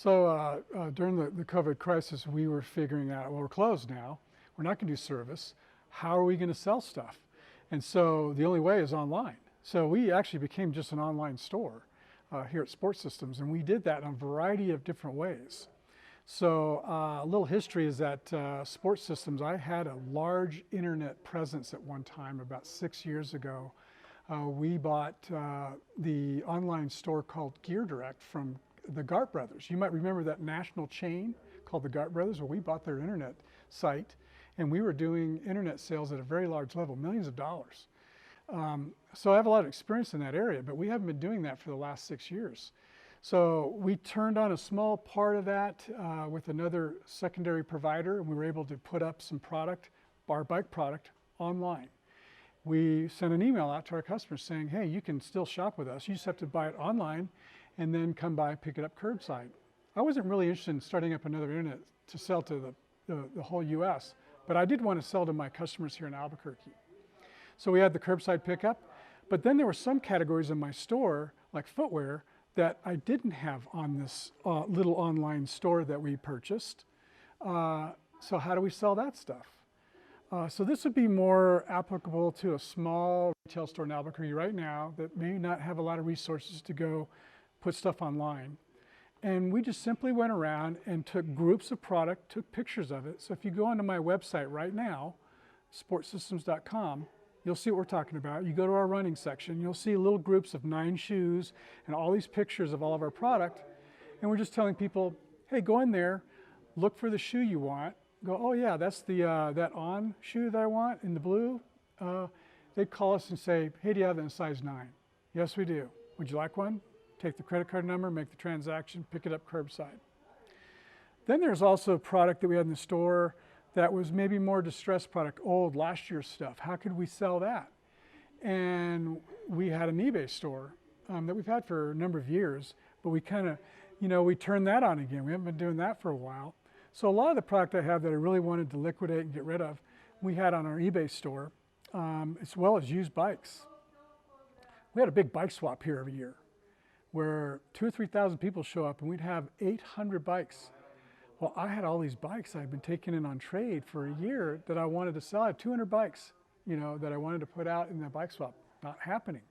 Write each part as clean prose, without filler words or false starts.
During the COVID crisis, we were figuring out, well, we're closed now. We're not going to do service. How are we going to sell stuff? And so the only way is online. So we actually became just an online store here at Sports Systems, and we did that in a variety of different ways. So a little history is that Sports Systems, I had a large internet presence at one time about 6 years ago. We bought the online store called Gear Direct from the Gart Brothers. You might remember that national chain called the Gart Brothers. Well, we bought their internet site, and we were doing internet sales at a very large level, millions of dollars. So I have a lot of experience in that area, but we haven't been doing that for the last 6 years. So we turned on a small part of that with another secondary provider, and we were able to put up some product, our bike product, online. We sent an email out to our customers saying, hey, you can still shop with us. You just have to buy it online and then come by and pick it up curbside. I wasn't really interested in starting up another internet to sell to the whole US, but I did want to sell to my customers here in Albuquerque. So we had the curbside pickup, but then there were some categories in my store, like footwear, that I didn't have on this little online store that we purchased. So how do we sell that stuff? So this would be more applicable to a small retail store in Albuquerque right now that may not have a lot of resources to go put stuff online. And we just simply went around and took groups of product, took pictures of it. So if you go onto my website right now, sportsystems.com, you'll see what we're talking about. You go to our running section, you'll see little groups of 9 shoes and all these pictures of all of our product. And we're just telling people, hey, go in there, look for the shoe you want. Go, oh yeah, that's the that On shoe that I want in the blue. They'd call us and say, hey, do you have that in size 9? Yes, we do. Would you like one? Take the credit card number, make the transaction, pick it up curbside. Then there's also product that we had in the store that was maybe more distressed product, old, last year's stuff. How could we sell that? And we had an eBay store that we've had for a number of years, but we kind of, we turned that on again. We haven't been doing that for a while. So a lot of the product I have that I really wanted to liquidate and get rid of, we had on our eBay store, as well as used bikes. We had a big bike swap here every year, where 2,000 or 3,000 people show up, and we'd have 800 bikes. Well, I had all these bikes I'd been taking in on trade for a year that I wanted to sell. I had 200 bikes, that I wanted to put out in the bike swap. Not happening.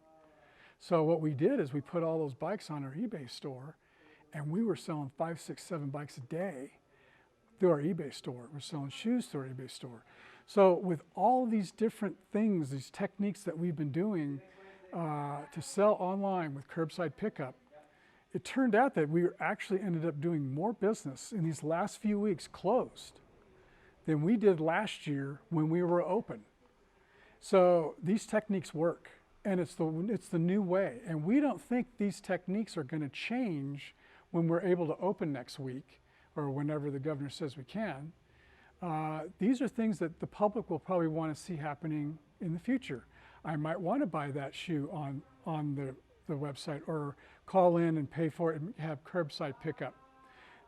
So what we did is we put all those bikes on our eBay store, and we were selling 5, 6, 7 bikes a day through our eBay store. We're selling shoes through our eBay store. So with all these different things, these techniques that we've been doing to sell online with curbside pickup, it turned out that we actually ended up doing more business in these last few weeks closed than we did last year when we were open. So these techniques work, and it's the new way. And we don't think these techniques are going to change when we're able to open next week or whenever the governor says we can. These are things that the public will probably want to see happening in the future. I might want to buy that shoe on the website, or call in and pay for it and have curbside pickup.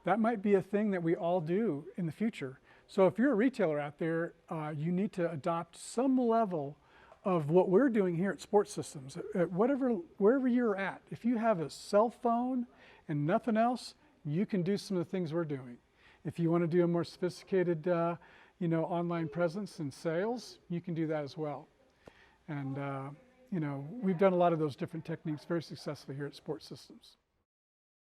That might be a thing that we all do in the future. So if you're a retailer out there, you need to adopt some level of what we're doing here at Sports Systems, wherever you're at. If you have a cell phone and nothing else, you can do some of the things we're doing. If you want to do a more sophisticated, online presence and sales, you can do that as well. And we've done a lot of those different techniques very successfully here at Sports Systems.